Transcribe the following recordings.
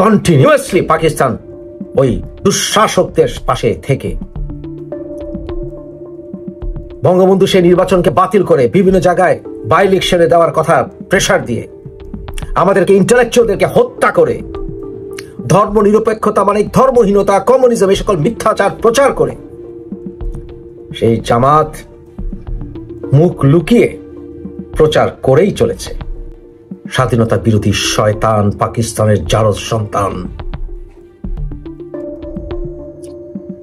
Continuously Pakistan ওই দুঃশাসকদের পাশে থেকে বঙ্গবন্ধু সেই নির্বাচনকে বাতিল করে বিভিন্ন জায়গায় বাই ইলেকশনে দেওয়ার কথা প্রেসার দিয়ে আমাদেরকে ইন্টেলেকচুয়ালদেরকে হত্যা করে ধর্ম নিরপেক্ষতা মানে ধর্মহীনতা, কমিউনিজম, এই সকল মিথ্যাচার প্রচার করে সেই জামাত মুখ লুকিয়ে প্রচার করেই চলেছে স্বাধীনতা বিরোধী শয়তান পাকিস্তানের জারজ সন্তান।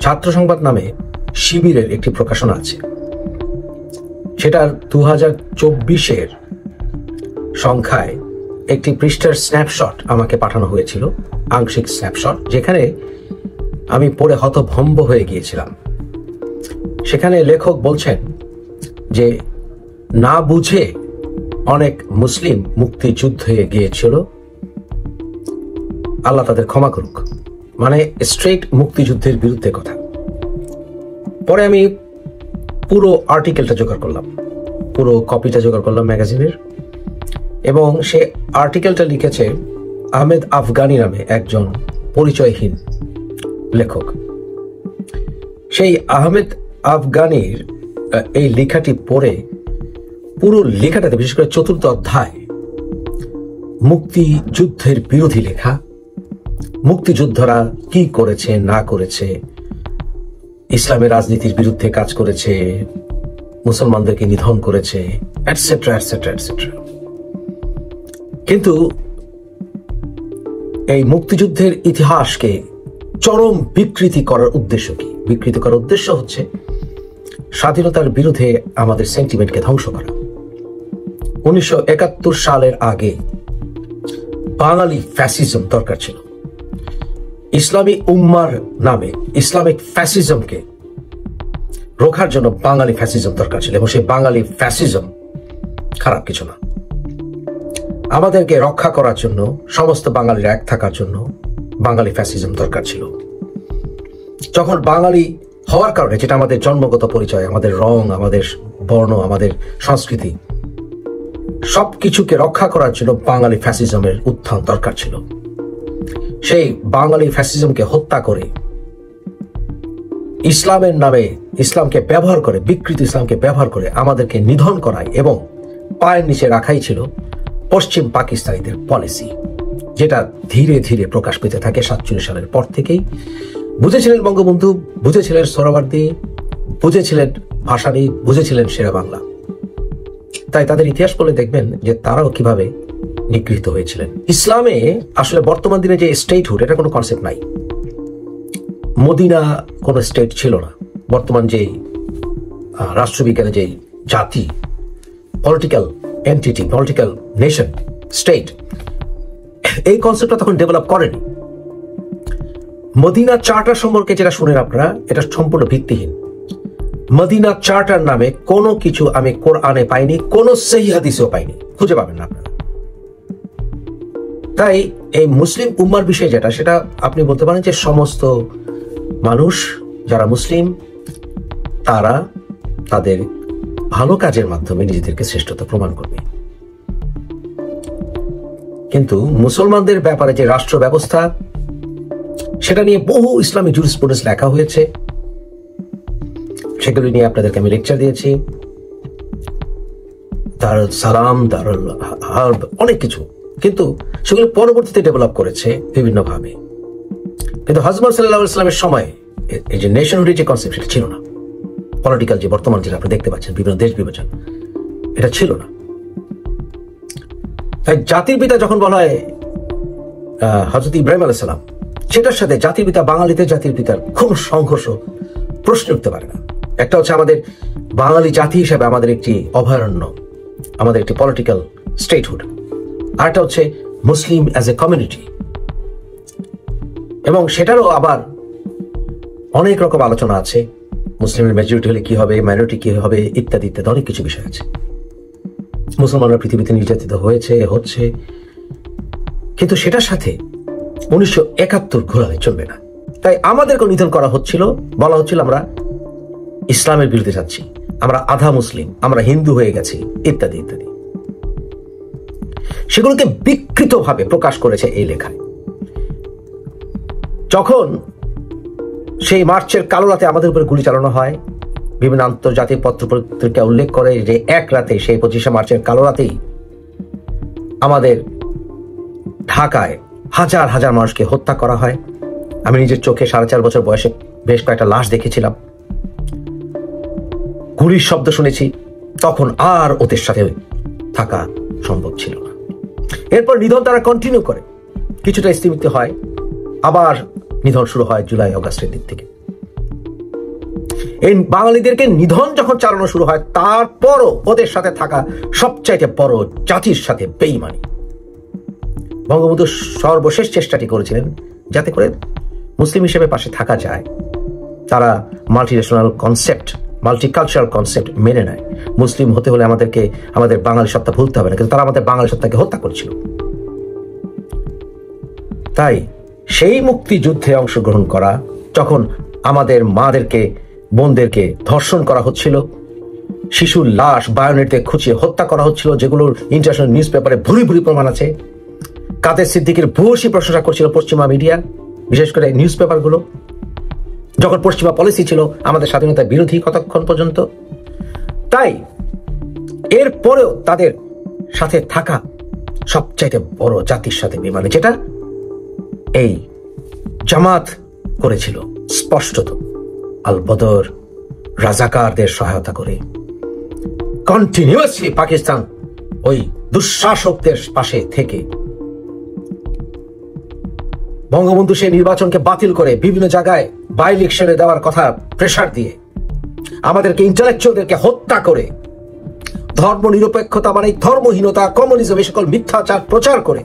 ছাত্র সংবাদ নামে শিবিরের একটি প্রকাশনা আছে, সেটার 2024-এর সংখ্যায় একটি পৃষ্ঠার স্ন্যাপশট আমাকে পাঠানো হয়েছিল, আংশিক স্ন্যাপশট, যেখানে আমি পড়ে হতভম্ব হয়ে গিয়েছিলাম। সেখানে লেখক বলছেন যে না বুঝে অনেক মুসলিম মুক্তিযুদ্ধে গিয়েছিল, আল্লাহ তাদের ক্ষমা করুক, মানে স্ট্রেট মুক্তিযুদ্ধের বিরুদ্ধে কথা। পরে আমি পুরো আর্টিকেলটা জোগাড় করলাম, পুরো কপিটা জোগাড় করলাম ম্যাগাজিনের, এবং সে আর্টিকেলটা লিখেছে আহমেদ আফগানি নামে একজন পরিচয়হীন লেখক। সেই আহমেদ আফগানির এই লেখাটি পড়ে পুরো লেখাটাতে, বিশেষ করে 4th অধ্যায়, মুক্তিযুদ্ধের বিরোধী লেখা, মুক্তিযোদ্ধারা কি করেছে না করেছে, ইসলামের রাজনীতির বিরুদ্ধে কাজ করেছে, মুসলমানদেরকে নিধন করেছে, এটসেট্রা এটসেট্রা এটসেট্রা। কিন্তু এই মুক্তিযুদ্ধের ইতিহাসকে চরম বিকৃতি করার উদ্দেশ্য কি? বিকৃতি করার উদ্দেশ্য হচ্ছে স্বাধীনতার বিরুদ্ধে আমাদের সেন্টিমেন্টকে ধ্বংস করা। 1971 সালের আগে বাঙালি ফ্যাসিজম দরকার ছিল। ইসলামী উম্মার নামে ইসলামিক ফ্যাসিজমকে রোখার জন্য বাঙালি ফ্যাসিজম দরকার ছিল, এবং সেই বাঙালি ফ্যাসিজম খারাপ কিছু না। আমাদেরকে রক্ষা করার জন্য, সমস্ত বাঙালির এক থাকার জন্য বাঙালি ফ্যাসিজম দরকার ছিল। যখন বাঙালি হওয়ার কারণে, যেটা আমাদের জন্মগত পরিচয়, আমাদের রং, আমাদের বর্ণ, আমাদের সংস্কৃতি, সবকিছুকে রক্ষা করার জন্য বাঙালি ফ্যাসিজমের উত্থান দরকার ছিল। সেই বাঙালি ফ্যাসিজমকে হত্যা করে ইসলামের নামে, ইসলামকে ব্যবহার করে, বিকৃত ইসলামকে ব্যবহার করে আমাদেরকে নিধন করায় এবং পায়ের নিচে রাখাই ছিল পশ্চিম পাকিস্তানিদের পলিসি, যেটা ধীরে ধীরে প্রকাশ পেতে থাকে 47 সালের পর থেকেই। বুঝেছিলেন বঙ্গবন্ধু, বুঝেছিলেন সোহরাওয়ার্দী, বুঝেছিলেন ভাসানী, বুঝেছিলেন শেরে বাংলা। তাই তাদের ইতিহাস পড়লে দেখবেন যে তারাও কিভাবে নিগৃহীত হয়েছিলেন। ইসলামে আসলে বর্তমান দিনে যে স্টেটহুড, এটা কোনো কনসেপ্ট নাই। মদিনা কোনো স্টেট ছিল না। বর্তমান যে রাষ্ট্রবিজ্ঞানে যে জাতি, political entity, political nation, state, এই কনসেপ্টটা তখন ডেভেলপ করেনি। মদিনা চার্টার সম্পর্কে যেটা শুনেন আপনারা, এটা সম্পূর্ণ ভিত্তিহীন। মদিনা চার্টার নামে কোনো কিছু আমি কোরআনে পাইনি, কোনো সহিহ হাদিসেও পাইনি, খুঁজে পাবেন না আপনারা। তাই এই মুসলিম উম্মার বিষয় যেটা, সেটা আপনি বলতে পারেন যে সমস্ত মানুষ যারা মুসলিম, তারা তাদের ভালো কাজের মাধ্যমে নিজেদেরকে শ্রেষ্ঠতা প্রমাণ করবে। কিন্তু মুসলমানদের ব্যাপারে যে রাষ্ট্র ব্যবস্থা, সেটা নিয়ে বহু ইসলামী জুরিসপ্রুডেন্স লেখা হয়েছে, সেগুলি নিয়ে আপনাদেরকে আমি লেকচার দিয়েছি। দারুল সালাম, দারুল হার্ব, অনেক কিছু, কিন্তু সেগুলো পরবর্তীতে ডেভেলপ করেছে বিভিন্নভাবে। কিন্তু হযরত সাল্লাল্লাহু আলাইহি ওয়াসাল্লামের সময় এই যে নেশনহুডের যে কনসেপ্ট, সেটা ছিল না। পলিটিক্যাল যে বর্তমান যেটা আপনি দেখতে পাচ্ছেন, বিভিন্ন দেশ বিভাজন, এটা ছিল না। তাই জাতির পিতা যখন বলা হয় হযরত ইব্রাহিম আলাইহিস সালাম, সেটার সাথে জাতির পিতা, বাঙালিদের জাতির পিতার কোন সংঘর্ষ প্রশ্ন উঠতে পারে না। একটা হচ্ছে আমাদের বাঙালি জাতি হিসেবে আমাদের একটি অভয়ারণ্য, আমাদের একটি পলিটিক্যাল স্টেটহুড, আর একটা হচ্ছে মুসলিম অ্যাজ এ কমিউনিটি, এবং সেটারও আবার অনেক রকম আলোচনা আছে। মুসলিমের মেজরিটি হলে কি হবে, মাইনরিটি কি হবে, ইত্যাদি ইত্যাদি অনেক কিছু বিষয় আছে। মুসলমানরা পৃথিবীতে নির্যাতিত হয়েছে, হচ্ছে, কিন্তু সেটার সাথে 1971 ঘোরালে চলবে না। তাই আমাদেরকে নিধন করা হচ্ছিল, বলা হচ্ছিল আমরা ইসলামের বিরুদ্ধে যাচ্ছি, আমরা আধা মুসলিম, আমরা হিন্দু হয়ে গেছি, ইত্যাদি ইত্যাদি। সেগুলোকে বিকৃতভাবে প্রকাশ করেছে এই লেখায়। যখন সেই মার্চের কালো রাতে আমাদের উপরে গুলি চালানো হয়, বিভিন্ন আন্তর্জাতিক পত্রপত্রিকা উল্লেখ করে যে এক রাতে, সেই 25শে মার্চের কালো রাতেই আমাদের ঢাকায় হাজার হাজার মানুষকে হত্যা করা হয়। আমি নিজের চোখে 4.5 বছর বয়সে বেশ কয়েকটা লাশ দেখেছিলাম, গুলির শব্দ শুনেছি। তখন আর ওদের সাথে থাকা সম্ভব ছিল না। এরপর নিধন তারা কন্টিনিউ করে, কিছুটা স্থিমিত হয়, আবার নিধন শুরু হয় জুলাই অগাস্টের দিক থেকে। এই বাঙালিদেরকে নিধন যখন চালানো শুরু হয়, তারপরও ওদের সাথে থাকা সবচাইতে বড় জাতির সাথে বেঈমানি। বঙ্গবন্ধু সর্বশেষ চেষ্টাটি করেছিলেন যাতে করে মুসলিম হিসেবে পাশে থাকা যায়। তারা মাল্টিনেশনাল কনসেপ্ট, মাল্টিকালচারাল কনসেপ্ট মেনে নেয়। মুসলিম হতে হলে আমাদেরকে আমাদের বাঙালি সত্তা ভুলতে হবে না, কিন্তু তারা আমাদের বাঙালি সত্তাকে হত্যা করেছিল। তাই সেই মুক্তিযুদ্ধে অংশগ্রহণ করা, যখন আমাদের মাদেরকে, বোনদেরকে ধর্ষণ করা হচ্ছিল, শিশুর লাশ বায়োনেট দিয়ে খুঁচিয়ে হত্যা করা হচ্ছিল, যেগুলোর ইন্টারন্যাশনাল নিউজ পেপারে ভুরি ভুরি প্রমাণ আছে। কাদের সিদ্দিকীর ভূয়সী প্রশংসা করছিল পশ্চিমা মিডিয়া, বিশেষ করে নিউজ পেপারগুলো, যখন পশ্চিমা পলিসি ছিল আমাদের স্বাধীনতা বিরোধী কতক্ষণ পর্যন্ত। তাই এরপরেও তাদের সাথে থাকা সবচাইতে বড় জাতির সাথে বেমানে, যেটা এই জামাত করেছিল স্পষ্টত আল বদর রাজাকারদের সহায়তা করে। কন্টিনিউয়াসলি পাকিস্তান ওই দুঃশাসকদের পাশে থেকে বঙ্গবন্ধু সেই নির্বাচনকে বাতিল করে বিভিন্ন জায়গায় বাই ইলেকশনে দেওয়ার কথা প্রেসার দিয়ে, আমাদেরকে ইন্টেলেকচুয়ালদেরকে হত্যা করে, ধর্ম নিরপেক্ষতা মানে ধর্মহীনতা, কমিউনিজম, এই সকল মিথ্যাচার প্রচার করে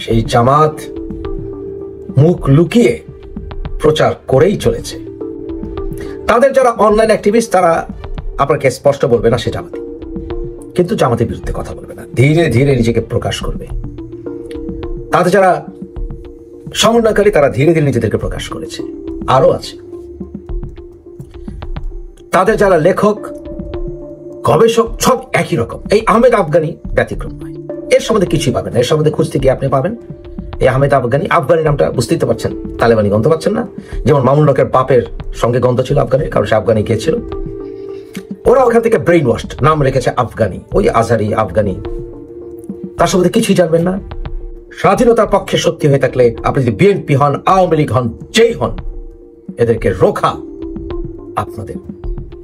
সেই জামাত মুখ লুকিয়ে প্রচার করেই চলেছে। তাদের যারা অনলাইন অ্যাক্টিভিস্ট, তারা আপনাকে স্পষ্ট বলবে না সে জামাতি, কিন্তু জামাতের বিরুদ্ধে কথা বলবে না, ধীরে ধীরে নিজেকে প্রকাশ করবে। তাদের যারা সমন্বয়কারী, তারা ধীরে ধীরে নিজেদেরকে প্রকাশ করেছে, আরো আছে। তাদের যারা লেখক, গবেষক, সব একই রকম। এই আহমেদ আফগানি ব্যতিক্রম নয়, এর সম্বন্ধে কিছুই পাবেন না। এর সম্বন্ধে খুঁজতে গিয়ে আপনি পাবেন এই আহমেদ আফগানি। আফগানি নামটা বুঝতেই তো পারছেন, তালেবানি গন্ধ পাচ্ছেন না? যেমন মামুন হকের বাপের সঙ্গে গন্ধ ছিল আফগানের, কারণ সে আফগানি গিয়েছিল। ওরা ওখান থেকে ব্রেইন ওয়াশড, নাম রেখেছে আফগানি, ওই আজহারি আফগানি। তার সম্বন্ধে কিছুই জানবেন না। স্বাধীনতার পক্ষে সত্যি হয়ে থাকলে আপনি যদি বিএনপি হন, আওয়ামী লীগ হন, যেই হন, এদেরকে রোখা আপনাদের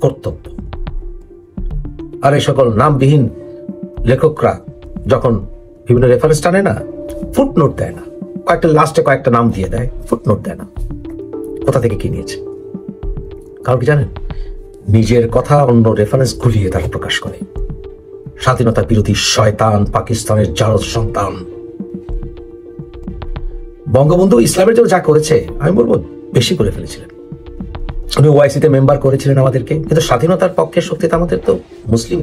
কর্তব্য। আর এই সকল নামবিহীন লেখকরা যখন বিভিন্ন রেফারেন্স টানে না, ফুটনোট দেয় না, কয়েকটা লাস্টে কয়েকটা নাম দিয়ে দেয়, ফুটনোট দেয় না। কোথা থেকে কি নিয়েছে? কারণ কি জানেন, নিজের কথা অন্য রেফারেন্স গুলিয়ে তারা প্রকাশ করে। স্বাধীনতা বিরোধী শয়তান, পাকিস্তানের জারজ সন্তান। বঙ্গবন্ধু ইসলামের জন্য যা করেছে, আমি বলবো বেশি করে ফেলেছিলেন। উনি ওআইসিতে মেম্বার করেছিলেন আমাদেরকে, কিন্তু স্বাধীনতার পক্ষে শক্তিতে আমাদের তো মুসলিম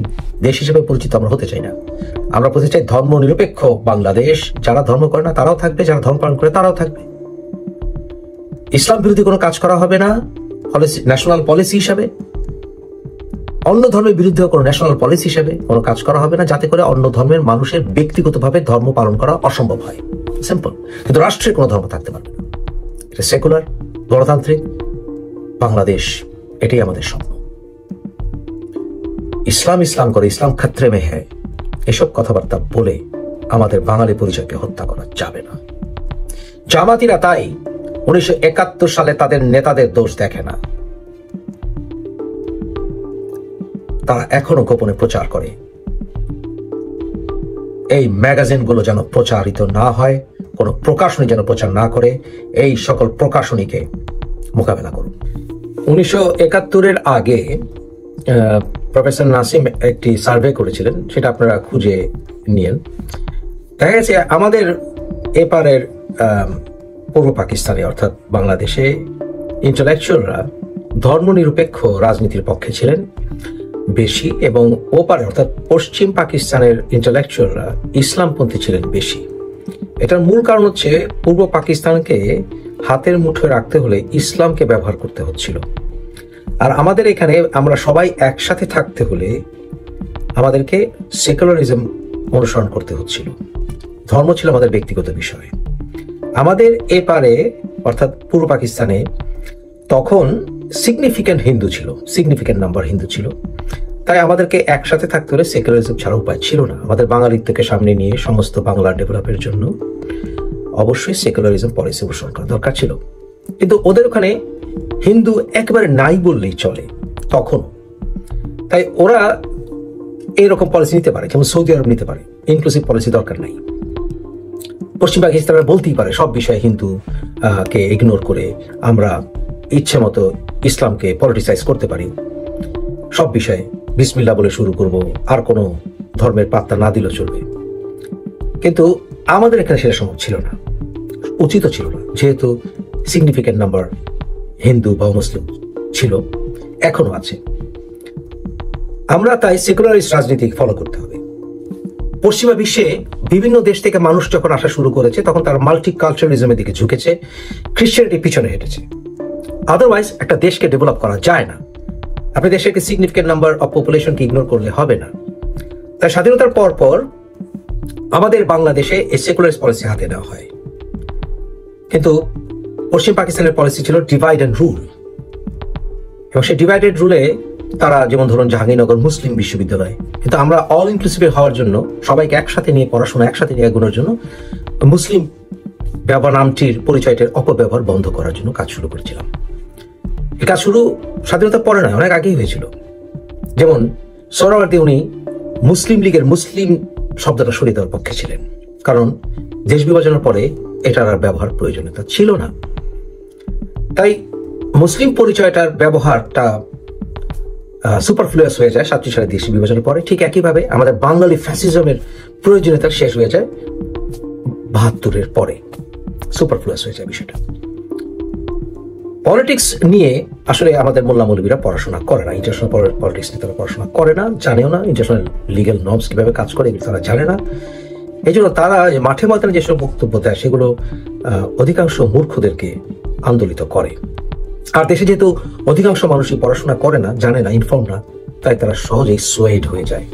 দেশ হিসেবে পরিচিত আমরা হতে চাই না। আমরা বলতে চাই ধর্ম নিরপেক্ষ বাংলাদেশ। যারা ধর্ম করে না তারাও থাকবে, যারা ধর্ম পালন করে তারাও থাকবে। ইসলাম বিরোধী কোনো কাজ করা হবে না ন্যাশনাল পলিসি হিসাবে। অন্য ধর্মের বিরুদ্ধে কোনো ন্যাশনাল পলিসি হিসাবে কোনো কাজ করা হবে না, যাতে করে অন্য ধর্মের মানুষের ব্যক্তিগতভাবে ধর্ম পালন করা অসম্ভব হয়। সিম্পল। কিন্তু রাষ্ট্রের কোনো ধর্ম থাকতে পারবে না। এটা সেকুলার গণতান্ত্রিক বাংলাদেশ, এটাই আমাদের স্বপ্ন। ইসলাম ইসলাম করে, ইসলাম খাত্রে মে হ্যায়, এসব কথাবার্তা বলে আমাদের বাঙালি পরিচয়কে হত্যা করা যাবে না। জামাতিরা তাই 1971 সালে তাদের নেতাদের দোষ দেখে না, তারা এখনো গোপনে প্রচার করে। এই ম্যাগাজিনগুলো যেন প্রচারিত না হয়, কোনো প্রকাশনী যেন প্রচার না করে, এই সকল প্রকাশনীকে মোকাবেলা করুন। 1971-এর আগে প্রফেসর নাসিম একটি সার্ভে করেছিলেন, সেটা আপনারা খুঁজে নিয়েন। দেখা গেছে আমাদের এপারের পূর্ব পাকিস্তানে অর্থাৎ বাংলাদেশে ইন্টেলেকচুয়ালরা ধর্মনিরপেক্ষ রাজনীতির পক্ষে ছিলেন বেশি, এবং ওপারে অর্থাৎ পশ্চিম পাকিস্তানের ইন্টেলেকচুয়ালরা ইসলামপন্থী ছিলেন বেশি। এটার মূল কারণ হচ্ছে পূর্ব পাকিস্তানকে হাতের মুঠোয় রাখতে হলে ইসলামকে ব্যবহার করতে হচ্ছিল, আর আমাদের এখানে আমরা সবাই একসাথে থাকতে হলে আমাদেরকে সেকুলারিজম অনুসরণ করতে হচ্ছিল। ধর্ম ছিল আমাদের ব্যক্তিগত বিষয়। আমাদের এপারে অর্থাৎ পূর্ব পাকিস্তানে তখন সিগনিফিক্যান্ট হিন্দু ছিল, সিগনিফিক্যান্ট নাম্বার হিন্দু ছিল। তাই আমাদেরকে একসাথে থাকতে হলে সেকুলারিজম ছাড়া উপায় ছিল না। আমাদের বাঙালিত্বকে সামনে নিয়ে সমস্ত বাংলা ডেভেলপের জন্য অবশ্যই সেকুলারিজম পলিসি অনুসরণ করা দরকার ছিল। কিন্তু ওদের ওখানে হিন্দু একেবারে নাই বললেই চলে তখন। তাই ওরা এইরকম পলিসি নিতে পারে, যেমন সৌদি আরব নিতে পারে। ইনক্লুসিভ পলিসি দরকার নাই। পশ্চিম পাকিস্তানরা বলতেই পারে সব বিষয়ে হিন্দু কে ইগনোর করে আমরা ইচ্ছে মতো ইসলামকে পলিটিসাইজ করতে পারি, সব বিষয়ে বিসমিল্লাহ বলে শুরু করব, আর কোনো ধর্মের পাত্তা না দিলেও চলবে। কিন্তু আমাদের এখানে সেটা সম্ভব ছিল না, উচিত ছিল না, যেহেতু সিগনিফিক্যান্ট নাম্বার হিন্দু বা মুসলিম ছিল, এখনো আছে। আমরা তাই সেকুলারিস্ট রাজনীতি ফলো করতে হবে। পশ্চিমা বিশ্বে বিভিন্ন দেশ থেকে মানুষ যখন আসা শুরু করেছে তখন তারা মাল্টিকালচারালিজমের দিকে ঝুঁকেছে, খ্রিস্টানিটির পিছনে হেঁটেছে। আদারওয়াইজ একটা দেশকে ডেভেলপ করা যায় না। আপনি দেশের সিগনিফিক্যান্ট নাম্বার অফ পপুলেশনকে ইগনোর করলে হবে না। তাই স্বাধীনতার পর পর আমাদের বাংলাদেশে এই সেকুলারিস্ট পলিসি হাতে নেওয়া হয়। কিন্তু পশ্চিম পাকিস্তানের পলিসি ছিল ডিভাইড অ্যান্ড রুল, এবং সেই ডিভাইডেড রুলে তারা যেমন ধরুন জাহাঙ্গীরনগর মুসলিম বিশ্ববিদ্যালয়, কিন্তু আমরা অল ইনক্লুসিভ হওয়ার জন্য, সবাইকে একসাথে নিয়ে পড়াশোনা একসাথে নিয়ে এগোনোর জন্য মুসলিম ব্যবহার নামটির পরিচয়টির অপব্যবহার বন্ধ করার জন্য কাজ শুরু করেছিলাম। এই কাজ শুরু স্বাধীনতার পরে নয়, অনেক আগেই হয়েছিল। যেমন সোহরাওয়ার্দী উনি মুসলিম লীগের মুসলিম শব্দটা সরিয়ে দেওয়ার পক্ষে ছিলেন, কারণ দেশ বিভাজনের পরে এটার আর ব্যবহার প্রয়োজনীয়তা ছিল না। তাই মুসলিম পরিচয়টার ব্যবহারটা সুপারফ্লুয়াস হয়ে যায় 37 সালে দেশ বিভাজনের পরে। ঠিক একইভাবে আমাদের বাঙালি ফ্যাসিজমের প্রয়োজনীয়তা শেষ হয়ে যায় 72-এর পরে, সুপারফ্লুয়াস হয়ে যায় বিষয়টা। পলিটিক্স নিয়ে আসলে আমাদের মোল্লা মৌলবীরা পড়াশোনা করে না, ইন্টারন্যাশনাল পলিটিক্স নিয়ে তারা পড়াশোনা করে না, জানেও না। ইন্টারন্যাশনাল লিগ্যাল নর্মস কিভাবে কাজ করে এগুলো তারা জানে না। এই জন্য তারা মাঠে ময়দানে যেসব বক্তব্য দেয় সেগুলো অধিকাংশ মূর্খদেরকে আন্দোলিত করে। আর দেশে যেহেতু অধিকাংশ মানুষই পড়াশোনা করে না, জানে না, ইনফর্ম না, তাই তারা সহজেই সোয়েড হয়ে যায়।